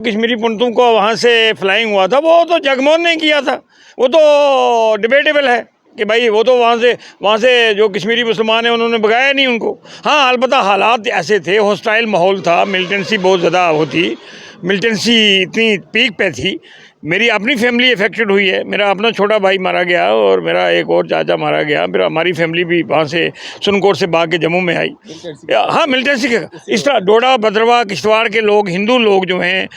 कश्मीरी पंडितों को वहाँ से फ्लाइंग हुआ था, वो तो जगमोहन ने किया था। वो तो डिबेटेबल है कि भाई वो तो वहाँ से जो कश्मीरी मुसलमान हैं उन्होंने भगाया नहीं उनको। हाँ, अलबत्ता हालात ऐसे थे, हॉस्टाइल माहौल था, मिलिटेंसी बहुत ज़्यादा होती, मिलिटेंसी इतनी पीक पे थी। मेरी अपनी फैमिली अफेक्टेड हुई है, मेरा अपना छोटा भाई मारा गया और मेरा एक और चाचा मारा गया। फिर हमारी फैमिली भी वहाँ से सुनकोट से भाग के जम्मू में आई। हाँ, मिलिटेंसी के इस तरह डोडा भद्रवाह किश्तवाड़ के लोग, हिंदू लोग जो हैं,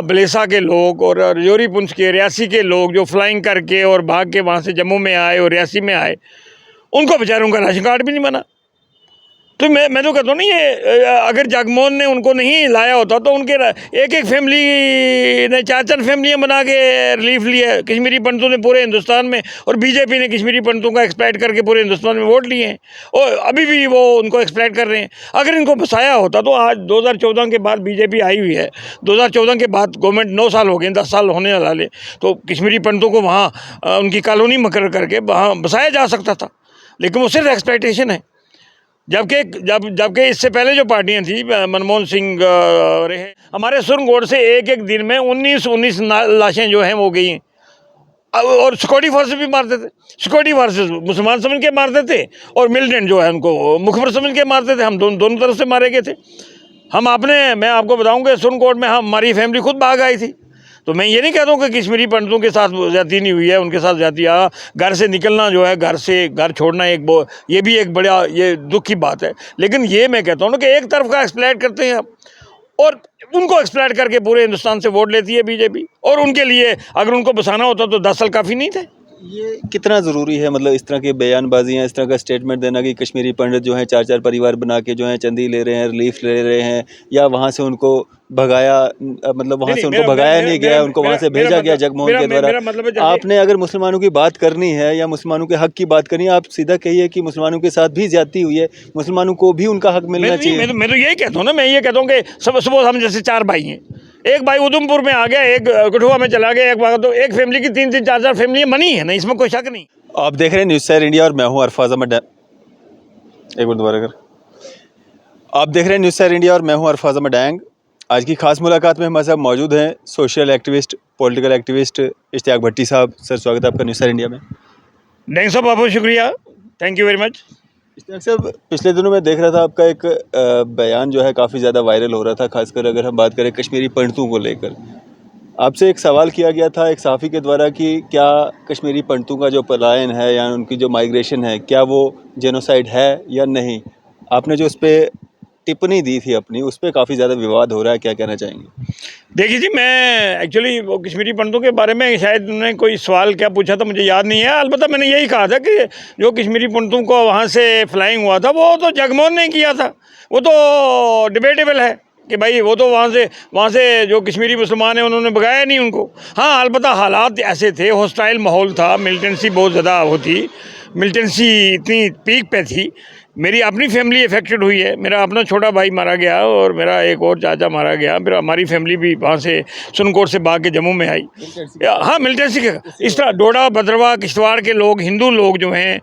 बलेसा के लोग और रजौरी पुंछ के, रियासी के लोग जो फ्लाइंग करके और भाग के वहाँ से जम्मू में आए और रियासी में आए, उनको बेचारों का राशन कार्ड भी नहीं बना। तो मैं तो कहता हूँ ना, ये अगर जगमोहन ने उनको नहीं लाया होता तो उनके एक एक फैमिली ने चार चार फैमिलियाँ बना के रिलीफ लिया। कश्मीरी पंडितों ने पूरे हिंदुस्तान में, और बीजेपी ने कश्मीरी पंडितों का एक्सप्लॉइट करके पूरे हिंदुस्तान में वोट लिए हैं और अभी भी वो उनको एक्सप्लॉइट कर रहे हैं। अगर इनको बसाया होता तो आज 2014 के बाद बीजेपी आई हुई है, 2014 के बाद गवर्नमेंट 9 साल हो गए, 10 साल होने वाले, तो कश्मीरी पंडितों को वहाँ उनकी कॉलोनी मुकर्रर करके वहाँ बसाया जा सकता था, लेकिन वो सिर्फ एक्सप्लॉइटेशन है। जबकि इससे पहले जो पार्टियां थी, मनमोहन सिंह रहे, हमारे सुरनकोट से एक एक दिन में 19 लाशें जो हैं वो गई हैं। और सिक्योरिटी फोर्स भी मारते थे, सिक्योरिटी फोर्सेस मुसलमान समझ के मारते थे और मिलिटेंट जो है उनको मुखबर समझ के मारते थे। हम दोनों तरफ से मारे गए थे। मैं आपको बताऊँगा, सुरनकोट में हमारी फैमिली खुद भाग आई थी। तो मैं ये नहीं कहता हूँ कि कश्मीरी पंडितों के साथ ज्यादती नहीं हुई है, उनके साथ ज्यादती। घर से निकलना जो है, घर छोड़ना ये भी एक बड़ा ये दुख की बात है। लेकिन ये मैं कहता हूँ ना कि एक तरफ का एक्सप्लॉइट करते हैं आप, और उनको एक्सप्लॉइट करके पूरे हिंदुस्तान से वोट लेती है बीजेपी। और उनके लिए अगर उनको बसाना होता तो 10 साल काफ़ी नहीं थे। ये कितना ज़रूरी है, मतलब इस तरह की बयानबाजियाँ, इस तरह का स्टेटमेंट देना कि कश्मीरी पंडित जो हैं 4-4 परिवार बना के जो हैं चंदी ले रहे हैं, रिलीफ ले रहे हैं, या वहाँ से उनको भगाया, मतलब वहाँ से उनको भगाया नहीं गया, उनको वहाँ से भेजा गया जगमोहन के द्वारा। आपने अगर मुसलमानों की बात करनी है या मुसलमानों के हक की बात करनी है, आप सीधा कहिए कि मुसलमानों के साथ भी ज्यादती हुई है, मुसलमानों को भी उनका हक मिलना चाहिए। मैं तो यही कहता हूँ ना, मैं ये कहता हूँ कि सुबह हम जैसे 4 भाई हैं, एक भाई उधमपुर में आ गया, एक कठुआ में चला गया, तो एक फैमिली की 3-3 4-4 फैमिलियाँ बनी है ना, इसमें कोई शक नहीं। आप देख रहे हैं न्यूज़ सैर इंडिया और मैं हूं अरफाज अहमद एक बार दोबारा कर। आप देख रहे हैं न्यूज़ सैर इंडिया और मैं हूं अरफाज अहमद डैंग। आज की खास मुलाकात में हमारे साथ मौजूद हैं social activist, political activist Ishtiaq Bhatti साहब। सर, स्वागत है आपका न्यूज़ सैर इंडिया में। डैंग साहब, बहुत शुक्रिया, thank you very much. Ishtiaq साहब, पिछले दिनों मैं देख रहा था आपका एक बयान जो है काफ़ी ज़्यादा वायरल हो रहा था, खासकर अगर हम बात करें कश्मीरी पंडितों को लेकर। आपसे एक सवाल किया गया था एक सहाफ़ी के द्वारा कि क्या कश्मीरी पंडितों का जो पलायन है या उनकी जो माइग्रेशन है, क्या वो जेनोसाइड है या नहीं। आपने जो उस पर टिप्पणी दी थी अपनी, उस पर काफ़ी ज़्यादा विवाद हो रहा है, क्या कहना चाहेंगे? देखिए जी, मैं एक्चुअली वो कश्मीरी पंडितों के बारे में शायद उन्होंने कोई सवाल क्या पूछा था, मुझे याद नहीं है। अलबत्ता मैंने यही कहा था कि जो कश्मीरी पंडितों को वहाँ से फ्लाइंग हुआ था, वो तो जगमोहन ने किया था। वो तो डिबेटेबल है कि भाई वो तो वहाँ से जो कश्मीरी मुसलमान हैं उन्होंने भगाया नहीं उनको। हाँ, अलबत्ता हालात ऐसे थे, हॉस्टाइल माहौल था, मिलिटेंसी बहुत ज़्यादा होती, मिलिटेंसी इतनी पीक पे थी। मेरी अपनी फैमिली अफेक्टेड हुई है, मेरा अपना छोटा भाई मारा गया और मेरा एक और चाचा मारा गया। फिर हमारी फैमिली भी वहाँ से सुनकोट से भाग के जम्मू में आई। हाँ, मिलिटेंसी के इस तरह डोडा भद्रवाह किश्तवाड़ के लोग, हिंदू लोग जो हैं,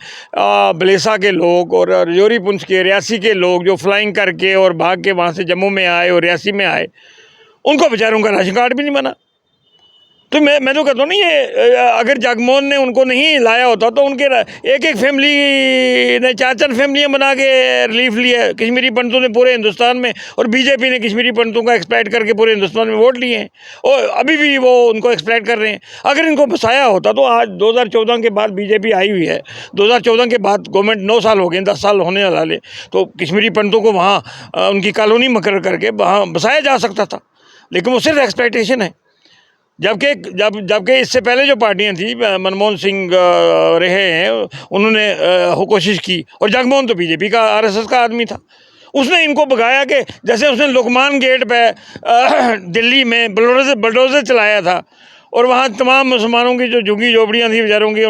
बलेसा के लोग और रजौरी पुंछ के, रियासी के लोग जो फ्लाइंग करके और भाग के वहाँ से जम्मू में आए और रियासी में आए, उनको बेचारों का राशन कार्ड भी नहीं बना। तो मैं तो कहता हूँ ना, ये अगर जगमोहन ने उनको नहीं लाया होता तो उनके एक एक फैमिली ने 4-4 फैमिलियाँ बना के रिलीफ लिया। कश्मीरी पंडितों ने पूरे हिंदुस्तान में, और बीजेपी ने कश्मीरी पंडितों का एक्सप्लॉइट करके पूरे हिंदुस्तान में वोट लिए हैं और अभी भी वो उनको एक्सप्लॉइट कर रहे हैं। अगर इनको बसाया होता तो आज 2014 के बाद बीजेपी आई हुई है, 2014 के बाद गवर्नमेंट 9 साल हो गए, 10 साल होने वाले, तो कश्मीरी पंडितों को वहाँ उनकी कॉलोनी मुकर्रर करके वहाँ बसाया जा सकता था, लेकिन वो सिर्फ एक्सप्लॉइटेशन है। जबकि इससे पहले जो पार्टियां थी, मनमोहन सिंह रहे हैं, उन्होंने कोशिश की, और जगमोहन तो बीजेपी का, आरएसएस का आदमी था। उसने इनको भगाया कि जैसे उसने लुकमान गेट पे दिल्ली में बुलडोज़र चलाया था और वहाँ तमाम मुसलमानों की जो झुग्गी झोपड़ियाँ थी बेचारों की,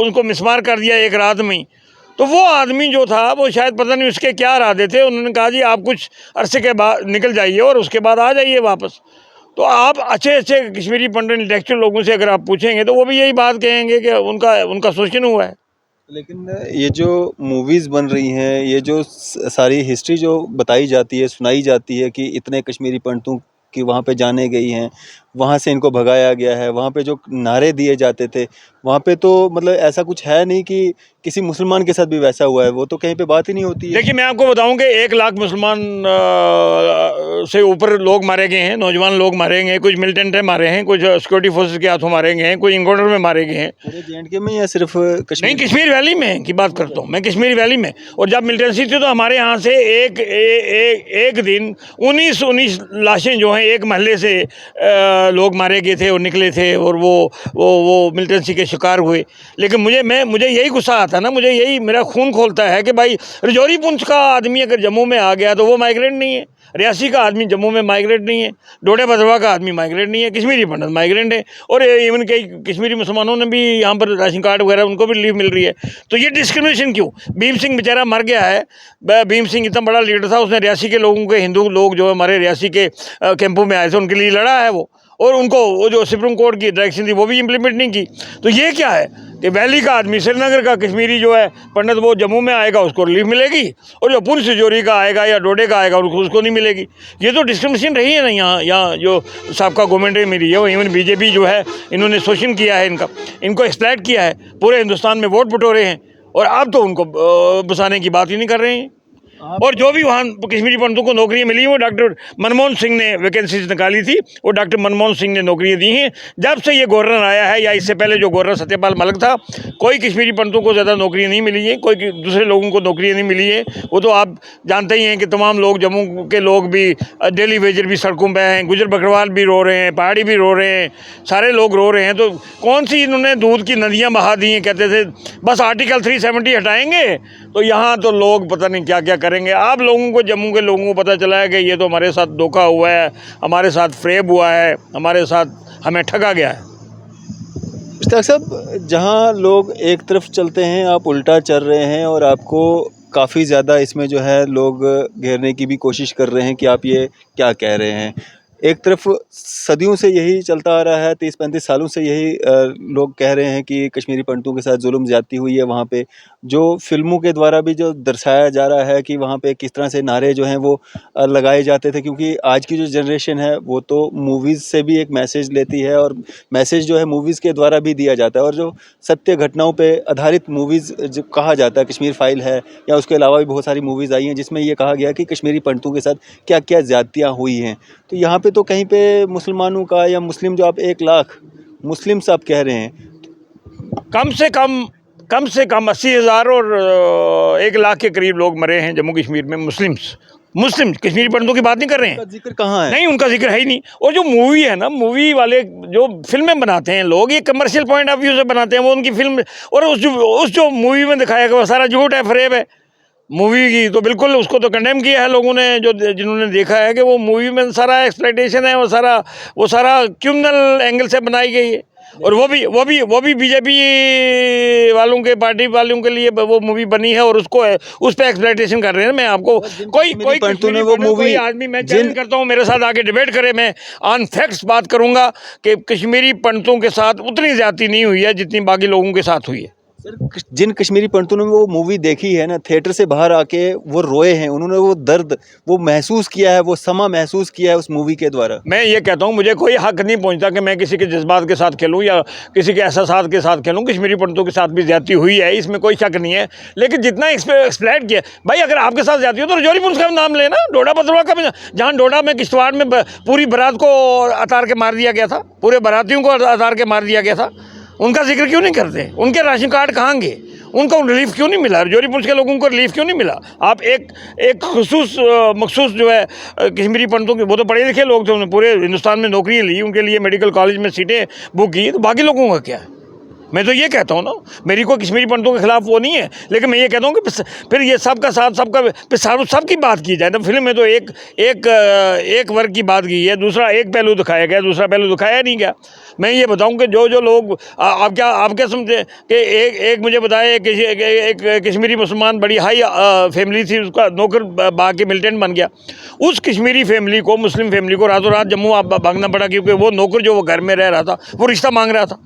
उनको मिसमार कर दिया एक रात में ही। तो वो आदमी जो था, वो शायद पता नहीं उसके क्या इरादे थे, उन्होंने कहा जी आप कुछ अरसे के बाद निकल जाइए और उसके बाद आ जाइए वापस। तो आप अच्छे कश्मीरी पंडित इंटेलेक्चुअल लोगों से अगर आप पूछेंगे तो वो भी यही बात कहेंगे कि उनका शोषण हुआ है। लेकिन ये जो मूवीज़ बन रही हैं, ये जो सारी हिस्ट्री जो बताई जाती है, सुनाई जाती है कि इतने कश्मीरी पंडितों कि वहाँ पे जाने गई हैं, वहाँ से इनको भगाया गया है, वहाँ पे जो नारे दिए जाते थे, वहाँ पे तो मतलब ऐसा कुछ है नहीं कि किसी मुसलमान के साथ भी वैसा हुआ है, वो तो कहीं पे बात ही नहीं होती है। देखिए मैं आपको बताऊं कि 1 लाख मुसलमान से ऊपर लोग मारे गए हैं, नौजवान लोग मारे गए हैं, कुछ मिलिटेंट मारे हैं, कुछ सिक्योरिटी फोर्सेस के हाथों मारे गए हैं, कुछ इनकाउंटर में मारे गए हैं। पूरे जे में या सिर्फ नहीं, कश्मीर? कश्मीर वैली में की बात करता हूँ मैं, कश्मीर वैली में। और जब मिलिटेंसी थी तो हमारे यहाँ से एक दिन 19 लाशें जो हैं एक महल्ले से लोग मारे गए थे और निकले थे, और वो मिलिटेंसी के शिकार हुए। लेकिन मुझे यही गुस्सा आता है ना, मुझे यही मेरा खून खोलता है कि भाई रजौरी पुंछ का आदमी अगर जम्मू में आ गया तो वो माइग्रेंट नहीं है, रियासी का आदमी जम्मू में माइग्रेट नहीं है, डोडा भद्रवा का आदमी माइग्रेट नहीं है, कश्मीरी पंडित माइग्रेंट है। और इवन कई कश्मीरी मुसलमानों ने भी यहाँ पर राशन कार्ड वगैरह उनको भी लीव मिल रही है। तो ये डिस्क्रिमिनेशन क्यों? भीम सिंह बेचारा मर गया है, भीम सिंह इतना बड़ा लीडर था, उसने रियासी के लोगों के, हिंदू लोग जो हमारे रियासी के कैंपों में आए थे उनके लिए लड़ा है वो, और उनको वो जो सुप्रीम कोर्ट की डायरेक्शन थी वो भी इम्प्लीमेंट नहीं की। तो ये क्या है कि वैली का आदमी, श्रीनगर का कश्मीरी जो है पंडित, वो जम्मू में आएगा उसको रिलीफ मिलेगी, और जो पुंछ तिजोरी का आएगा या डोडे का आएगा उसको नहीं मिलेगी। ये तो डिस्क्रिमिनेशन रही है ना यहाँ जो साबका गवर्नमेंट में मिली है। वो इवन बीजेपी जो है, इन्होंने शोषण किया है, इनको एक्सप्लॉइट किया है, पूरे हिंदुस्तान में वोट बटोरे हैं, और अब तो उनको बसाने की बात ही नहीं कर रहे हैं। और जो भी वहाँ कश्मीरी पंडितों को नौकरियाँ मिली वो डॉक्टर मनमोहन सिंह ने वैकेंसीज निकाली थी, और डॉक्टर मनमोहन सिंह ने नौकरियाँ दी हैं। जब से ये गवर्नर आया है या इससे पहले जो गवर्नर सत्यपाल मलिक था, कोई कश्मीरी पंडितों को ज़्यादा नौकरियाँ नहीं मिली हैं, कोई दूसरे लोगों को नौकरियाँ नहीं मिली हैं। वो तो आप जानते ही हैं कि तमाम लोग, जम्मू के लोग भी, डेली वेजर भी सड़कों पर हैं, गुजर बकरवाल भी रो रहे हैं, पहाड़ी भी रो रहे हैं, सारे लोग रो रहे हैं। तो कौन सी इन्होंने दूध की नदियाँ बहा दी हैं? कहते थे बस आर्टिकल 370 हटाएंगे तो यहाँ तो लोग पता नहीं क्या क्या करेंगे। आप लोगों को, जम्मू के लोगों को पता चला है कि ये तो हमारे साथ धोखा हुआ है, हमारे साथ फ्रेब हुआ है, हमारे साथ हमें ठगा गया है। मुश्ताक साहब, जहाँ लोग एक तरफ चलते हैं आप उल्टा चल रहे हैं, और आपको काफ़ी ज़्यादा इसमें जो है लोग घेरने की भी कोशिश कर रहे हैं कि आप ये क्या कह रहे हैं। एक तरफ सदियों से यही चलता आ रहा है, 30-35 सालों से यही लोग कह रहे हैं कि कश्मीरी पंडितों के साथ जुल्म ज़्यादती हुई है। वहाँ पे जो फिल्मों के द्वारा भी जो दर्शाया जा रहा है कि वहाँ पे किस तरह से नारे जो हैं वो लगाए जाते थे, क्योंकि आज की जो जनरेशन है वो तो मूवीज़ से भी एक मैसेज लेती है, और मैसेज जो है मूवीज़ के द्वारा भी दिया जाता है। और जो सत्य घटनाओं पे आधारित मूवीज़ जो कहा जाता है, कश्मीर फाइल है, या उसके अलावा भी बहुत सारी मूवीज़ आई हैं जिसमें ये कहा गया कि कश्मीरी पंडितों के साथ क्या क्या ज़्यादतियाँ हुई हैं। तो यहाँ पे तो कहीं पे मुसलमानों का, या मुस्लिम जो आप 1 लाख मुस्लिम्स आप कह रहे हैं, कम से कम 80,000 और 1 लाख के करीब लोग मरे हैं जम्मू कश्मीर में, मुस्लिम कश्मीरी पंडितों की बात नहीं कर रहे हैं। उनका जिक्र कहाँ है? नहीं, उनका जिक्र है ही नहीं। और जो मूवी है ना, मूवी वाले जो फिल्में बनाते हैं लोग, ये कमर्शियल पॉइंट ऑफ व्यू से बनाते हैं वो उनकी फिल्म, और उस जो मूवी में दिखाया गया वो सारा झूठ है, फरेब है मूवी की। तो बिल्कुल उसको तो कंडेम किया है लोगों ने, जो जिन्होंने देखा है कि वो मूवी में सारा एक्सप्लॉइटेशन है, वो सारा क्रिमिनल एंगल से बनाई गई है। और वो भी बीजेपी वालों के, पार्टी वालों के लिए वो मूवी बनी है, और उस पे एक्सप्लॉइटेशन कर रहे हैं। मैं आपको कोई वो मूवी आदमी, मैं चैलेंज करता हूँ मेरे साथ आके डिबेट करे, मैं ऑन फैक्ट्स बात करूँगा कि कश्मीरी पंडितों के साथ उतनी ज्यादती नहीं हुई है जितनी बाकी लोगों के साथ हुई है। सर, जिन कश्मीरी पंडितों ने वो मूवी देखी है ना, थिएटर से बाहर आके वो रोए हैं, उन्होंने वो दर्द वो महसूस किया है, वो समा महसूस किया है उस मूवी के द्वारा। मैं ये कहता हूँ, मुझे कोई हक नहीं पहुँचता कि मैं किसी के जज्बात के साथ खेलूँ या किसी के एहसास के साथ खेलूँ। कश्मीरी पंडितों के साथ भी ज्यादती हुई है, इसमें कोई शक नहीं है। लेकिन जितना एक्सप्लेट किया भाई, अगर आपके साथ ज्यादती हो तो रजौरी पुंछ का नाम लेना, डोडा भद्रवा का भी, जहाँ डोडा में किश्तवाड़ में पूरी बारात को अतार के मार दिया गया था, पूरे बारातियों को अतार के मार दिया गया था, उनका जिक्र क्यों नहीं करते? उनके राशन कार्ड कहाँ गए? उनको रिलीफ क्यों नहीं मिला? रजौरी पुंछ के लोगों को रिलीफ क्यों नहीं मिला? आप एक मखसूस जो है कश्मीरी पंडितों के, वो तो पढ़े लिखे लोग थे, उन्होंने पूरे हिंदुस्तान में नौकरियाँ ली, उनके लिए मेडिकल कॉलेज में सीटें बुक की, तो बाकी लोगों का क्या है? मैं तो ये कहता हूँ ना, मेरी कोई कश्मीरी पंडितों के खिलाफ वो नहीं है, लेकिन मैं ये कहता हूँ कि फिर ये सबका साथ, सबकी बात की जाए। तो फिल्म में तो एक वर्ग की बात की है, दूसरा एक पहलू दिखाया गया, दूसरा पहलू दिखाया नहीं गया। मैं ये बताऊं कि जो लोग आप क्या समझे कि एक मुझे बताया कि एक कश्मीरी मुसलमान बड़ी हाई फैमिली थी, उसका नौकर बाग के मिलिटेंट बन गया। उस कश्मीरी फैमिली को, मुस्लिम फैमिली को रातों रात जम्मू भागना पड़ा, क्योंकि वो नौकर जो वो घर में रह रहा था वो रिश्ता मांग रहा था।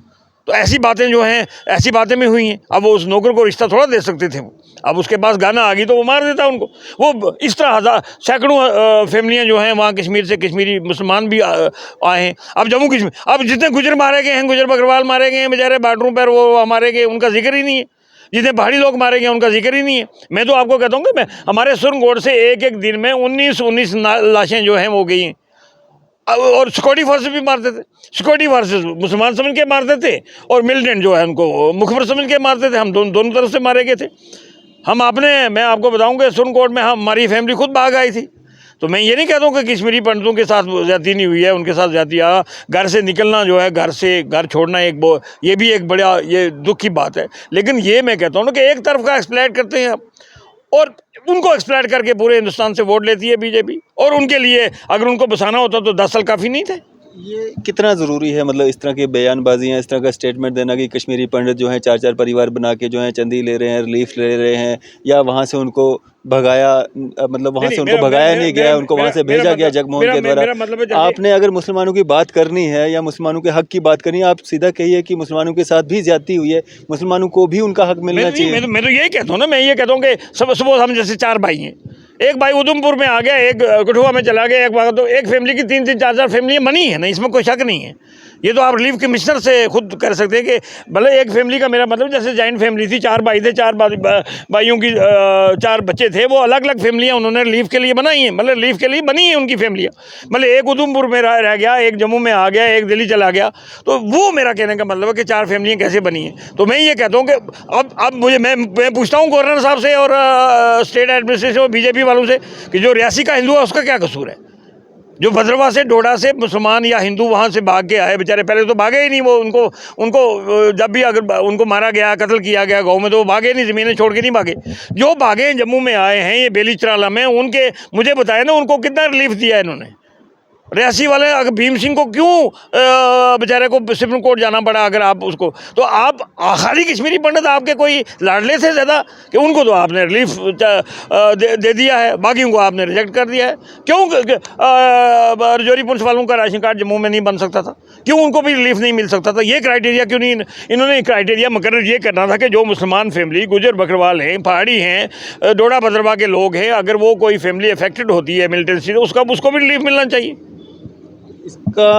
तो ऐसी बातें जो हैं, ऐसी बातें भी हुई हैं। अब वो उस नौकर को रिश्ता थोड़ा दे सकते थे वो, अब उसके पास गाना आ गई तो वो मार देता उनको। वो इस तरह हज़ार सैकड़ों फैमिलियाँ जो हैं वहाँ कश्मीर से, कश्मीरी मुसलमान भी आए हैं। अब जम्मू कश्मीर, अब जितने गुजर मारे गए हैं, गुजर बकरवाल मारे गए हैं बेचारे बॉर्डरों पर, वो मारे गए, उनका जिक्र ही नहीं है। जितने पहाड़ी लोग मारे गए उनका जिक्र ही नहीं है। मैं तो आपको कहता हूँ कि मैं हमारे सुरनकोट से एक एक दिन में 19 लाशें जो हैं वो गई हैं। और सिक्योरिटी फोर्सेस भी मारते थे, सिक्योरिटी फोर्सेस मुसलमान समझ के मारते थे और मिलिटेंट जो है उनको मुखबर समझ के मारते थे। हम दोनों तरफ से मारे गए थे। मैं आपको बताऊं कि सुरनकोट में हमारी फैमिली खुद भाग आई थी। तो मैं ये नहीं कहता हूँ कि कश्मीरी पंडितों के साथ ज्यादती नहीं हुई है, उनके साथ ज्यादती। घर से निकलना जो है, घर छोड़ना ये भी एक बड़ा ये दुख की बात है। लेकिन ये मैं कहता हूँ ना कि एक तरफ का एक्सप्लॉइट करते हैं और उनको एक्सप्लॉइट करके पूरे हिंदुस्तान से वोट लेती है बीजेपी। और उनके लिए अगर उनको बसाना होता तो 10 साल काफ़ी नहीं थे। ये कितना ज़रूरी है, मतलब इस तरह की बयानबाजियाँ, इस तरह का स्टेटमेंट देना कि कश्मीरी पंडित जो हैं 4-4 परिवार बना के जो हैं चंदी ले रहे हैं, रिलीफ ले रहे हैं, या वहाँ से उनको भगाया, मतलब वहाँ से उनको भगाया नहीं गया, उनको वहाँ से भेजा गया जगमोहन के द्वारा। आपने अगर मुसलमानों की बात करनी है या मुसलमानों के हक की बात करनी है, आप सीधा कहिए कि मुसलमानों के साथ भी ज्यादती हुई है, मुसलमानों को भी उनका हक मिलना चाहिए। मैं तो यही कहता हूँ ना, मैं ये कहता हूँ कि सपोज हम जैसे 4 भाई हैं, एक भाई उधमपुर में आ गया, एक कठुआ में चला गया, तो एक फैमिली की 3-3 4-4 फैमिलियाँ बनी है ना, इसमें कोई शक नहीं है। ये तो आप रिलीफ कमिश्नर से खुद कर सकते हैं कि भले एक फैमिली का, मेरा मतलब जैसे जॉइंट फैमिली थी, 4 भाई थे, 4 भाइयों की 4 बच्चे थे, वो अलग अलग फैमिलियाँ उन्होंने रिलीफ के लिए बनाई हैं, मतलब रिलीफ के लिए बनी है उनकी फैमिलियाँ। मतलब एक उधमपुर में रह गया, एक जम्मू में आ गया, एक दिल्ली चला गया, तो वो मेरा कहने का मतलब है कि 4 फैमिलियाँ कैसे बनी हैं। तो मैं ये कहता हूँ कि अब मैं पूछता हूँ गवर्नर साहब से और स्टेट एडमिनिस्ट्रेशन और बीजेपी वालों से कि जो रियासी का हिंदू है उसका क्या कसूर है। जो भद्रवाह से, डोडा से मुसलमान या हिंदू वहाँ से भाग के आए बेचारे, पहले तो भागे ही नहीं वो, उनको जब भी अगर उनको मारा गया, कत्ल किया गया गाँव में, तो वो भागे नहीं, ज़मीनें छोड़ के नहीं भागे। जो भागे जम्मू में आए हैं, ये बेली चराला में, उनके मुझे बताया ना उनको कितना रिलीफ दिया इन्होंने। रियासी वाले अगर भीम सिंह को क्यों बेचारे को सुप्रीम कोर्ट जाना पड़ा, अगर आप उसको, तो आप खाली कश्मीरी पंडित आपके कोई लाडले थे ज़्यादा कि उनको तो आपने रिलीफ दे दिया है, बाकियों को आपने रिजेक्ट कर दिया है। क्यों रजौरी पुलिस वालों का राशन कार्ड जम्मू में नहीं बन सकता था, क्यों उनको भी रिलीफ नहीं मिल सकता था? ये क्राइटेरिया क्यों नहीं इन्होंने क्राइटेरिया मुकर्रर ये करना था कि जो मुसलमान फैमिली, गुजर बकरवाल हैं, पहाड़ी हैं, डोडा भद्रवाह के लोग हैं, अगर वो कोई फैमिली अफेक्टेड होती है मिलिटेंसी से, उसको भी रिलीफ मिलना चाहिए। इसका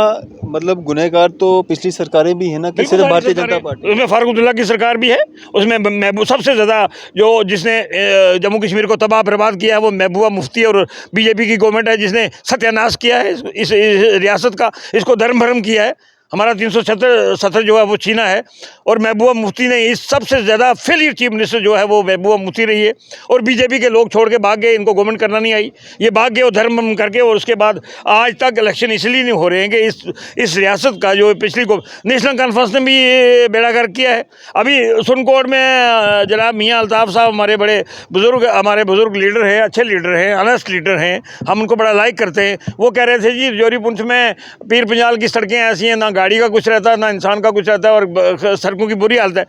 मतलब गुनहगार तो पिछली सरकारें भी हैं ना, कि सिर्फ भारतीय जनता पार्टी? उसमें फारूक अब्दुल्ला की सरकार भी है, उसमें सबसे ज़्यादा जो जिसने जम्मू कश्मीर को तबाह बर्बाद किया है वो महबूबा मुफ्ती और बीजेपी की गवर्नमेंट है, जिसने सत्यानाश किया है इस रियासत का, इसको धर्म भरम किया है। हमारा 370 जो है वो छीना है, और महबूबा मुफ्ती ने इस सबसे ज़्यादा फेलियर चीफ मिनिस्टर जो है वो महबूबा मुफ्ती रही है। और बीजेपी के लोग छोड़ के भाग गए, इनको गवर्नमेंट करना नहीं आई, ये भाग गए और धर्म करके। और उसके बाद आज तक इलेक्शन इसलिए नहीं हो रहे हैं कि इस रियासत का जो पिछली को नेशनल कॉन्फ्रेंस ने भी बेड़ा गर्क किया है। अभी सुरनकोट में जनाब मियाँ अल्ताफ़ साहब हमारे बुज़ुर्ग लीडर हैं, अच्छे लीडर हैं, ऑनेस्ट लीडर हैं, हम उनको बड़ा लाइक करते हैं। वो कह रहे थे जी रजौरी पुंछ में पीर पंजाल की सड़कें ऐसी हैं, ना गाड़ी का कुछ रहता है, ना इंसान का कुछ रहता है, और सड़कों की बुरी हालत है।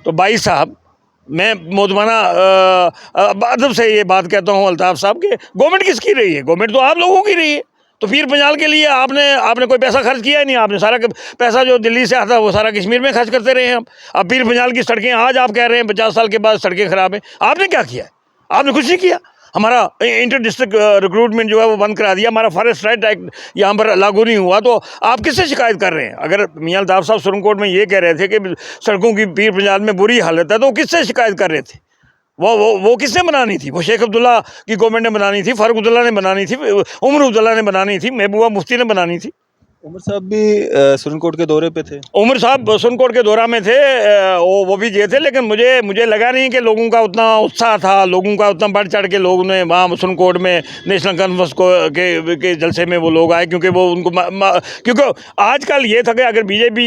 तो भाई साहब, मैं मोदमाना अदब से ये बात कहता हूँ अल्ताफ़ साहब के, गवर्नमेंट किसकी रही है? गवर्नमेंट तो आप लोगों की रही है। तो पीर पंजाल के लिए आपने कोई पैसा खर्च किया ही नहीं, आपने सारा पैसा जो दिल्ली से आता वो सारा कश्मीर में खर्च करते रहे हैं। अब पीर पंजाल की सड़कें आज आप कह रहे हैं 50 साल के बाद सड़कें ख़राब हैं। आपने क्या किया है? आपने कुछ नहीं किया। हमारा इंटर डिस्ट्रिक्ट रिक्रूटमेंट जो है वो बंद करा दिया, हमारा फॉरेस्ट राइट एक्ट यहाँ पर लागू नहीं हुआ। तो आप किससे शिकायत कर रहे हैं? अगर मियाँ अल्ताफ़ साहब सुरनकोट में ये कह रहे थे कि सड़कों की पीर पंजाल में बुरी हालत है, तो किससे शिकायत कर रहे थे? वो किसने बनानी थी? वो शेख अब्दुल्ला की गवर्नमेंट ने बनानी थी, फारूक अब्दुल्ला ने बनानी थी, उमर अब्दुल्ला ने बनानी थी, महबूबा मुफ्ती ने बनानी थी। उमर साहब भी सुरनकोट के दौरे पे थे। उमर साहब सुरनकोट के दौरा में थे, वो भी ये थे, लेकिन मुझे लगा नहीं कि लोगों का उतना उत्साह था, लोगों का उतना बढ़ चढ़ के लोगों ने वहाँ सुरनकोट में नेशनल कॉन्फ्रेंस के जलसे में वो लोग आए, क्योंकि वो उनको क्योंकि आजकल ये था कि अगर बीजेपी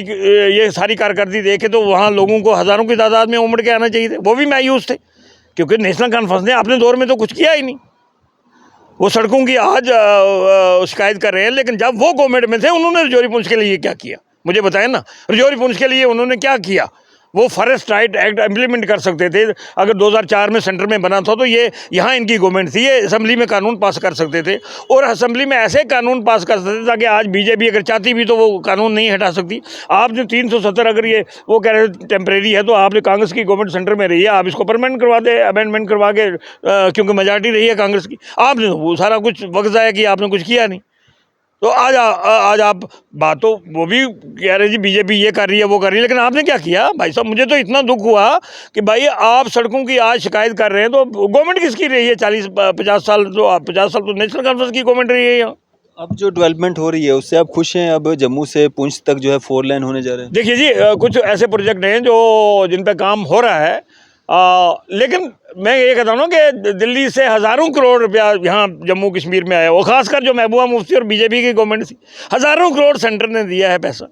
ये सारी कारकर्दगी देखे तो वहाँ लोगों को हज़ारों की तादाद में उमड़ के आना चाहिए थे। वो भी मायूस थे, क्योंकि नेशनल कॉन्फ्रेंस ने अपने दौर में तो कुछ किया ही नहीं। वो सड़कों की आज शिकायत कर रहे हैं, लेकिन जब वो गवर्नमेंट में थे उन्होंने रजौरी पुंछ के लिए क्या किया? मुझे बताएं ना, रजौरी पुंछ के लिए उन्होंने क्या किया? वो फॉरेस्ट राइट एक्ट इम्प्लीमेंट कर सकते थे। अगर 2004 में सेंटर में बना था तो ये यहाँ इनकी गवर्नमेंट थी, ये असेंबली में कानून पास कर सकते थे और असेंबली में ऐसे कानून पास कर सकते थे ताकि आज बीजेपी अगर चाहती भी तो वो कानून नहीं हटा सकती। आप जो 370 अगर ये वो कह रहे हैं टेम्परेरी है, तो आपने कांग्रेस की गवर्नमेंट सेंटर में रही है, आप इसको परमानेंट करवा दे, अमेंडमेंट करवा के, क्योंकि मेजॉरिटी रही है कांग्रेस की। आपने वो सारा कुछ वक्त ज़ाया किया, आपने कुछ किया नहीं। तो आज आप बातों वो भी कह रहे जी बीजेपी ये कर रही है वो कर रही है, लेकिन आपने क्या किया भाई साहब? मुझे तो इतना दुख हुआ कि भाई आप सड़कों की आज शिकायत कर रहे हैं, तो गवर्नमेंट किसकी रही है? 40-50 साल, तो 50 साल तो नेशनल कॉन्फ्रेंस की गवर्नमेंट रही है यहाँ। अब जो डेवलपमेंट हो रही है उससे आप खुश हैं? अब जम्मू से पुंछ तक जो है 4 लेन होने जा रहे हैं। देखिए जी, कुछ ऐसे प्रोजेक्ट हैं जो जिन पे काम हो रहा है, लेकिन मैं ये कहता हूँ ना कि दिल्ली से हज़ारों करोड़ रुपया यहाँ जम्मू कश्मीर में आया, वो खासकर जो महबूबा मुफ्ती और बीजेपी की गवर्नमेंट थी, हज़ारों करोड़ सेंटर ने दिया है पैसा।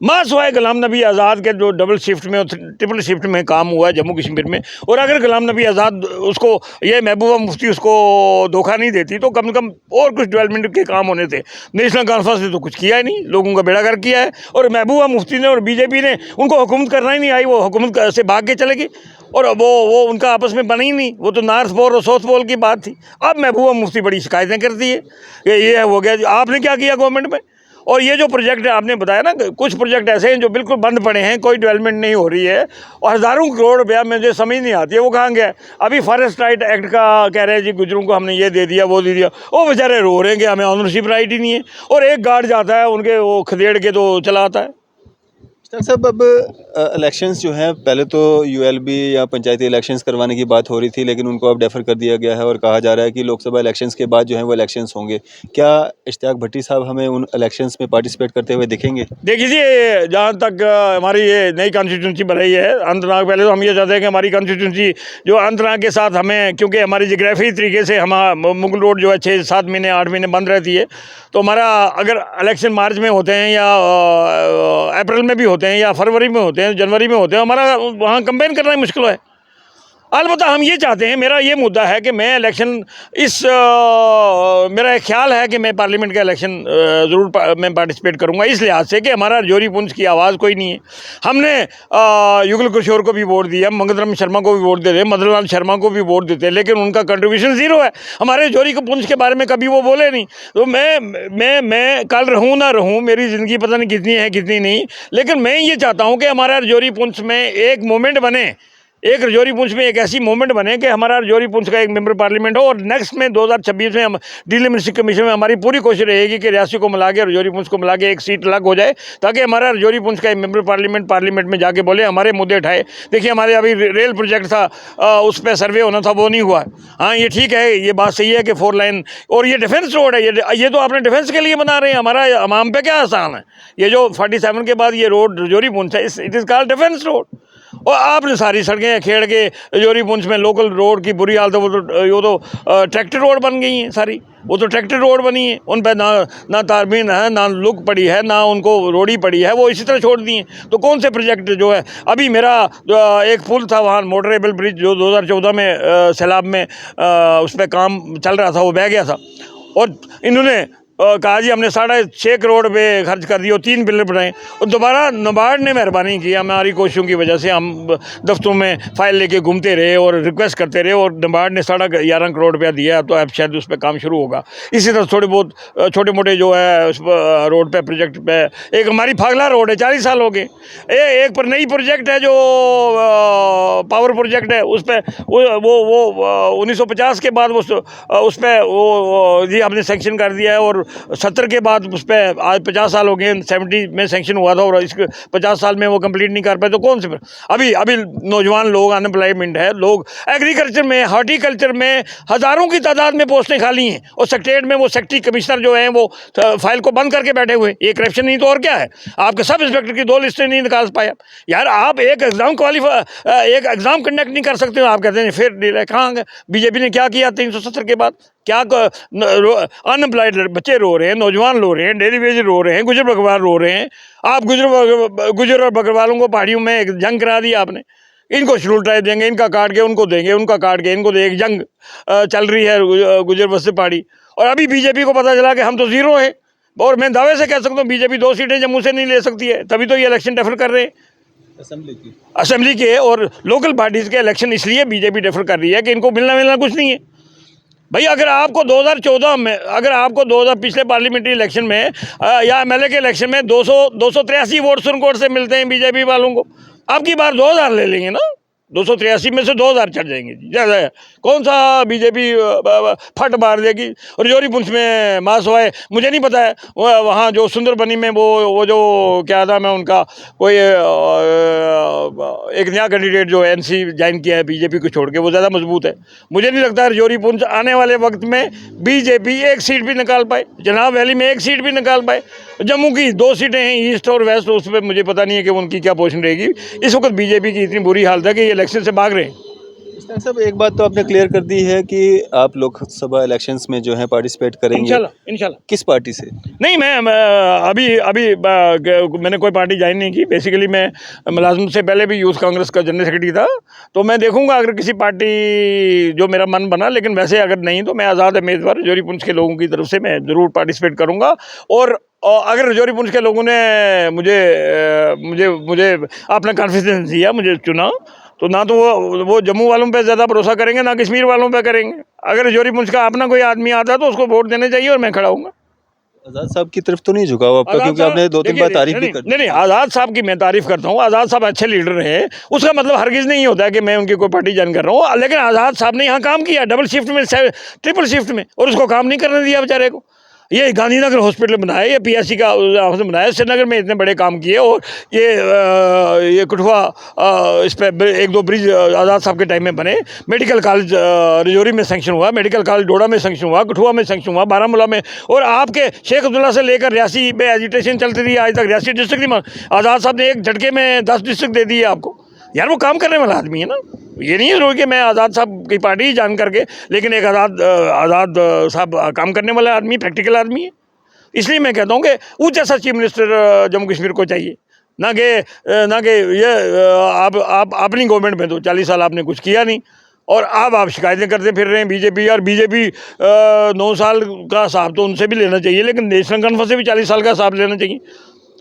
माँ सुहाए गुलाम नबी आज़ाद के जो डबल शिफ्ट में और ट्रिपल शिफ्ट में काम हुआ है जम्मू कश्मीर में, और अगर गुलाम नबी आज़ाद उसको, ये महबूबा मुफ्ती उसको धोखा नहीं देती तो कम से कम और कुछ डेवलपमेंट के काम होने थे। नेशनल कॉन्फ्रेंस ने तो कुछ किया ही नहीं, लोगों का बेड़ा गर्क किया है, और महबूबा मुफ्ती ने और बीजेपी ने, उनको हुकूमत करना ही नहीं आई, वो हुकूमत से भाग के चलेगी, और वो उनका आपस में बना ही नहीं। वो तो नॉर्थ पोल और साउथ पोल की बात थी। अब महबूबा मुफ्ती बड़ी शिकायतें करती है कि ये हो गया, आपने क्या किया गवर्नमेंट में? और ये जो प्रोजेक्ट है आपने बताया ना, कुछ प्रोजेक्ट ऐसे हैं जो बिल्कुल बंद पड़े हैं, कोई डेवलपमेंट नहीं हो रही है, और हज़ारों करोड़ रुपया मुझे समझ नहीं आती है वो कहाँ गया। अभी फॉरेस्ट राइट एक्ट का कह रहे हैं जी, गुजरों को हमने ये दे दिया वो दे दिया, वो बेचारे रो रहे हैं कि हमें ऑनरशिप राइट ही नहीं है, और एक गार्ड जाता है उनके वो खदेड़ के तो चला आता है। डॉक्टर साहब, अब इलेक्शंस जो हैं, पहले तो यूएलबी या पंचायती इलेक्शंस करवाने की बात हो रही थी, लेकिन उनको अब डेफर कर दिया गया है और कहा जा रहा है कि लोकसभा इलेक्शंस के बाद जो है वो इलेक्शंस होंगे। क्या इश्तियाक भट्टी साहब हमें उन इलेक्शंस में पार्टिसिपेट करते हुए दिखेंगे? देखिए जी, जहाँ तक हमारी ये नई कॉन्स्टिट्यूंसी बन रही है अनंतनाग, पहले तो हम ये चाहते हैं कि हमारी कॉन्स्टिट्यूंसी जो अनंतनाग के साथ हमें, क्योंकि हमारी जोग्राफी तरीके से हम मुगल रोड जो है 6-7 महीने 8 महीने बंद रहती है, तो हमारा अगर इलेक्शन मार्च में होते हैं या अप्रैल में भी होते हैं या फरवरी में होते हैं, जनवरी में होते हैं, हमारा वहाँ कंपेन करना ही मुश्किल है। अलबत्ता हम ये चाहते हैं, मेरा ये मुद्दा है कि मैं इलेक्शन मेरा एक ख्याल है कि मैं पार्लियामेंट का इलेक्शन ज़रूर मैं पार्टिसिपेट करूंगा, इस लिहाज से कि हमारा राजौरी पुंछ की आवाज़ कोई नहीं है। हमने युगल किशोर को भी वोट दिया, मंगतराम शर्मा को भी वोट दे रहे, मदन लाल शर्मा को भी वोट देते, लेकिन उनका कंट्रीब्यूशन ज़ीरो है। हमारे राजौरी को पुंछ के बारे में कभी वो बोले नहीं। तो मैं कल रहूँ ना रहूँ, मेरी ज़िंदगी पता नहीं कितनी है कितनी नहीं, लेकिन मैं ये चाहता हूँ कि हमारा राजौरी पुंछ में एक मोमेंट बने, एक राजौरी पुंछ में एक ऐसी मूवमेंट बने कि हमारा राजौरी पुंछ का एक मेंबर पार्लियामेंट हो, और नेक्स्ट में 2026 में हम डिलिमिटेशन कमीशन में हमारी पूरी कोशिश रहेगी कि रियासी को मिला के राजौरी पुंछ को मिला के एक सीट अलग हो जाए, ताकि हमारा राजौरी पुंछ का एक मेंबर पार्लियामेंट में जाके बोले, हमारे मुद्दे उठाए। देखिए, हमारे अभी रेल प्रोजेक्ट था, उस पर सर्वे होना था, वो नहीं हुआ। हाँ, ये ठीक है, ये बात सही है कि 4 लाइन, और ये डिफेंस रोड है, ये तो आपने डिफेंस के लिए बना रहे हैं, हमारा हम पे क्या आसान है। ये जो 47 के बाद ये रोड राजौरी पुंछ है, it is called defence road, और आपने सारी सड़कें खेड़ के राजौरी पुंछ में लोकल रोड की बुरी हालत है। वो तो ट्रैक्टर रोड बन गई हैं सारी, वो तो ट्रैक्टर रोड बनी है, उन पर ना तारमीन है, ना लुक पड़ी है, ना उनको रोड़ी पड़ी है, वो इसी तरह छोड़ दी हैं। तो कौन से प्रोजेक्ट जो है, अभी मेरा एक पुल था वहाँ मोटरेबल ब्रिज, जो 2014 में सैलाब में उस पर काम चल रहा था, वो बह गया था, और इन्होंने कहा जी हमने 6.5 करोड़ पे खर्च कर दिए और 3 पिलर बनाए, और दोबारा नाबार्ड ने मेहरबानी की, हमारी कोशिशों की वजह से हम दफ्तरों में फ़ाइल लेके घूमते रहे और रिक्वेस्ट करते रहे, और नाबार्ड ने 11.5 करोड़ रुपया दिया, तो अब शायद उस पर काम शुरू होगा। इसी तरह थोड़े बहुत छोटे मोटे जो है उस रोड पे प्रोजेक्ट पे, एक हमारी फागला रोड है, 40 साल हो गए। एक पर नई प्रोजेक्ट है जो पावर प्रोजेक्ट है, उस पर वो 1950 के बाद उस पर वो जी हमने सेंक्शन कर दिया है, और 70 के बाद उस पर आज 50 साल हो गए, 70 में सेंक्शन हुआ था, और इस 50 साल में वो कंप्लीट नहीं कर पाए, तो कौन से अभी नौजवान लोग अनएम्प्लॉयमेंट है, लोग एग्रीकल्चर में, हार्टिकल्चर में हज़ारों की तादाद में पोस्टें खाली हैं, और सेक्रेटरीट में वो सेक्रेटरी कमिश्नर जो हैं वो फाइल को बंद करके बैठे हुए। ये करप्शन नहीं तो और क्या है? आपके सब इंस्पेक्टर की 2 लिस्टें नहीं निकाल पाया यार। आप एक एग्ज़ाम कंडक्ट नहीं कर सकते हो, आप कहते हैं फिर डिले। कहाँ बीजेपी ने क्या किया 370 के बाद? क्या अनएम्प्लॉयड बच्चे रो रहे हैं, नौजवान रो रहे हैं, डेली वेज रो रहे हैं, गुजर बकरवाल रो रहे हैं। आप गुजर और बकरवालों को पहाड़ियों में एक जंग करा दिया आपने, इनको शेड्यूल ट्राइब देंगे, इनका काट के उनको देंगे, उनका काट के इनको देंगे। एक जंग चल रही है गुजर बस्ती पहाड़ी, और अभी बीजेपी को पता चला कि हम तो ज़ीरो हैं, और मैं दावे से कह सकता हूँ बीजेपी 2 सीटें जम्मू से नहीं ले सकती है, तभी तो ये इलेक्शन डेफर कर रहे हैं। असेंबली के और लोकल पार्टीज़ के इलेक्शन इसलिए बीजेपी डेफर कर रही है कि इनको मिलना कुछ नहीं है भाई। अगर आपको 2014 में, अगर आपको 2000 पिछले पार्लियामेंट्री इलेक्शन में या एमएलए के इलेक्शन में 283 वोट सुनकोट से मिलते हैं बीजेपी वालों को, अब की बार 2000 ले लेंगे ना, 283 में से 2000 चढ़ जाएंगे जी, ज़्यादा है। कौन सा बीजेपी फट मार देगी। और जोरी पुंछ में मास हुआ है, मुझे नहीं पता है वहाँ जो सुंदरबनी में वो जो क्या नाम है उनका, कोई एक नया कैंडिडेट जो एनसी ज्वाइन किया है बीजेपी को छोड़ के, वो ज़्यादा मजबूत है। मुझे नहीं लगता है जोरी पुंछ आने वाले वक्त में बीजेपी एक सीट भी निकाल पाए, जनाब वैली में एक सीट भी निकाल पाए। जम्मू की 2 सीटें हैं, ईस्ट और वेस्ट, उस पर मुझे पता नहीं है कि उनकी क्या पोजीशन रहेगी। इस वक्त बीजेपी की इतनी बुरी हालत है कि ये इलेक्शन से भाग रहे हैं। इस्लाम साहब, एक बात तो आपने क्लियर कर दी है कि आप लोकसभा इलेक्शंस में जो है पार्टिसिपेट करेंगे इंशाल्लाह। किस पार्टी से? नहीं, मैं अभी मैंने कोई पार्टी ज्वाइन नहीं की। बेसिकली मैं मुलाजमत से पहले भी यूथ कांग्रेस का जनरल सेक्रेटरी था, तो मैं देखूंगा अगर किसी पार्टी जो मेरा मन बना, लेकिन वैसे अगर नहीं तो मैं आज़ाद उम्मीदवार रजौरी पुंछ के लोगों की तरफ से मैं ज़रूर पार्टिसिपेट करूँगा। और अगर रजौरी पुंछ के लोगों ने मुझे अपना कॉन्फिडेंस दिया, मुझे चुना, तो ना तो वो जम्मू वालों पे ज़्यादा भरोसा करेंगे, ना कश्मीर वालों पे करेंगे। अगर रजौरी पुंछ का अपना कोई आदमी आता है तो उसको वोट देने चाहिए और मैं खड़ा हूँगा। आज़ाद साहब की तरफ तो नहीं झुकाव आपका, क्योंकि आपने 2-3 बार तारीफ भी कर दी। नहीं, आज़ाद साहब की मैं तारीफ करता हूँ। आज़ाद साहब अच्छे लीडर रहे, उसका मतलब हरगिज़ नहीं होता है कि मैं उनकी कोई पार्टी ज्वाइन कर रहा हूँ। लेकिन आज़ाद साहब ने यहाँ काम किया, डबल शिफ्ट में, ट्रिपल शिफ्ट में, और उसको काम नहीं करने दिया बेचारे को। ये गांधीनगर हॉस्पिटल बनाया, ये पीएससी का ऑफिस बनाया, श्रीनगर में इतने बड़े काम किए। और ये कठुआ इस पर 1-2 ब्रिज आज़ाद साहब के टाइम में बने। मेडिकल कॉलेज रजौरी में सेंक्शन हुआ, मेडिकल कॉलेज डोडा में सेंक्शन हुआ, कठुआ में सेंक्शन हुआ, बारामूला में। और आपके शेख अब्दुल्ला से लेकर रियासी में एजिटेशन चलती रही आज तक, रियासी डिस्ट्रिक्ट नहीं। आज़ाद साहब ने एक झटके में 10 डिस्ट्रिक्ट दे दिए आपको। यार वो काम करने वाला आदमी है ना। ये नहीं है जरूर कि मैं आज़ाद साहब की पार्टी ही जान करके, लेकिन एक आज़ाद साहब काम करने वाला आदमी, प्रैक्टिकल आदमी है। इसलिए मैं कहता हूँ कि ऊँचा सा चीफ मिनिस्टर जम्मू कश्मीर को चाहिए, ना कि ये आप अपनी गवर्नमेंट में तो 40 साल आपने कुछ किया नहीं, और अब आप शिकायतें करते फिर रहे हैं बीजेपी। और बीजेपी 9 साल का हिसाब तो उनसे भी लेना चाहिए, लेकिन नेशनल कॉन्फ्रेंस से भी 40 साल का हिसाब लेना चाहिए।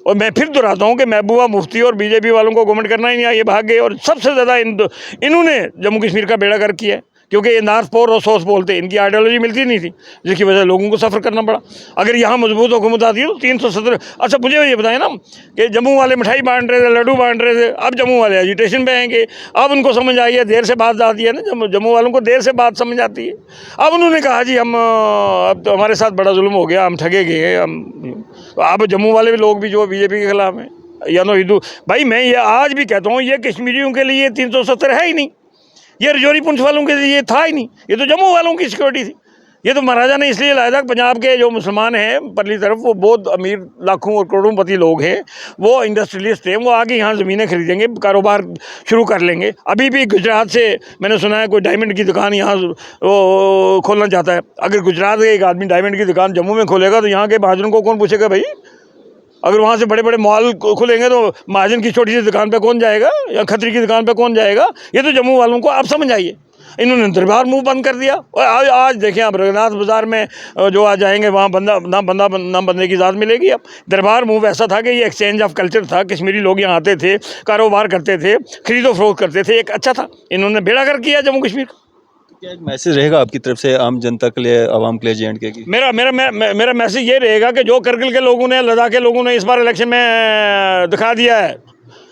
और मैं फिर दोहराता हूँ कि महबूबा मुफ्ती और बीजेपी वालों को गवर्नमेंट करना ही नहीं आया, ये भाग गए। और सबसे ज़्यादा इन्होंने जम्मू कश्मीर का बेड़ा गर्क किया है, क्योंकि ये नॉर्थ पोल और साउथ पोल थे, इनकी आइडियोलॉजी मिलती नहीं थी, जिसकी वजह से लोगों को सफ़र करना पड़ा। अगर यहाँ मजबूत हुकूमत आती है तो 317। अच्छा, मुझे ये बताएं ना कि जम्मू वाले मिठाई बांट रहे थे, लड्डू बांट रहे थे, अब जम्मू वाले एजिटेशन पे आएंगे। अब उनको समझ आई है, देर से बात आती है ना, जम्मू वालों को देर से बात समझ आती है। अब उन्होंने कहा जी हम अब तो हमारे साथ बड़ा जुल्म हो गया, हम ठगे गए हम। तो अब जम्मू वाले लोग भी जो बीजेपी के खिलाफ हैं, या नो हिंदू भाई, मैं ये आज भी कहता हूँ, ये कश्मीरियों के लिए 370 है ही नहीं, ये रजौरी पुंछ वालों के लिए था ही नहीं, ये तो जम्मू वालों की सिक्योरिटी थी। ये तो महाराजा ने इसलिए लाया था। पंजाब के जो मुसलमान हैं परली तरफ, वो बहुत अमीर, लाखों और करोड़ोंपति लोग हैं, वो इंडस्ट्रियलिस्ट हैं, वो आके यहाँ ज़मीनें खरीदेंगे, कारोबार शुरू कर लेंगे। अभी भी गुजरात से मैंने सुना है कोई डायमंड की दुकान यहाँ खोलना चाहता है। अगर गुजरात के एक आदमी डायमंड की दुकान जम्मू में खोलेगा तो यहाँ के महाजन को कौन पूछेगा भाई? अगर वहाँ से बड़े बड़े मॉल खुलेंगे तो महाजन की छोटी सी दुकान पे कौन जाएगा, या खतरी की दुकान पे कौन जाएगा? ये तो जम्मू वालों को आप समझ आइए। इन्होंने दरबार मुंह बंद कर दिया। और आज देखें आप, रघुनाथ बाज़ार में जो आ जाएंगे वहाँ बंदे की ज़ात मिलेगी। अब दरबार मुंह ऐसा था कि ये एक्सचेंज ऑफ कल्चर था, कश्मीरी लोग यहाँ आते थे, कारोबार करते थे, खरीदो फरोख्त करते थे, एक अच्छा था। इन्होंने बेड़ा गर्क किया जम्मू कश्मीर का। क्या एक मैसेज रहेगा आपकी तरफ से आम जनता के लिए, आवाम के लिए J&K की? मेरा मैसेज ये रहेगा कि जो करगिल के लोगों ने, लद्दाख के लोगों ने इस बार इलेक्शन में दिखा दिया है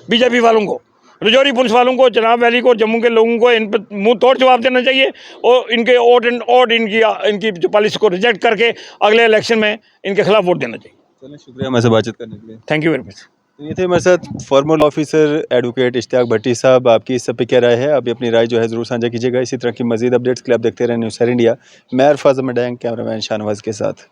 बीजेपी वालों को, रजौरी पुंछ वालों को, चिनाब वैली को और जम्मू के लोगों को, इन पर मुंह तोड़ जवाब देना चाहिए। और इनके ओट इनकी जो पॉलिसी को रिजेक्ट करके अगले इलेक्शन में इनके खिलाफ वोट देना चाहिए। चलिए, शुक्रिया हमारे से बातचीत करने के लिए। Thank you very much. तो ये थे हमारे साथ formal officer advocate Ishtiyaq Bhatti साहब। आपकी इस सब पे क्या राय है? आप भी अपनी राय जो है ज़रूर साझा कीजिएगा। इसी तरह की मज़ीद अपडेट्स के लिए आप देखते रहें न्यूज़ सर इंडिया। मैं अरफाज अहमद, कैमरामैन शाहनवाज के साथ।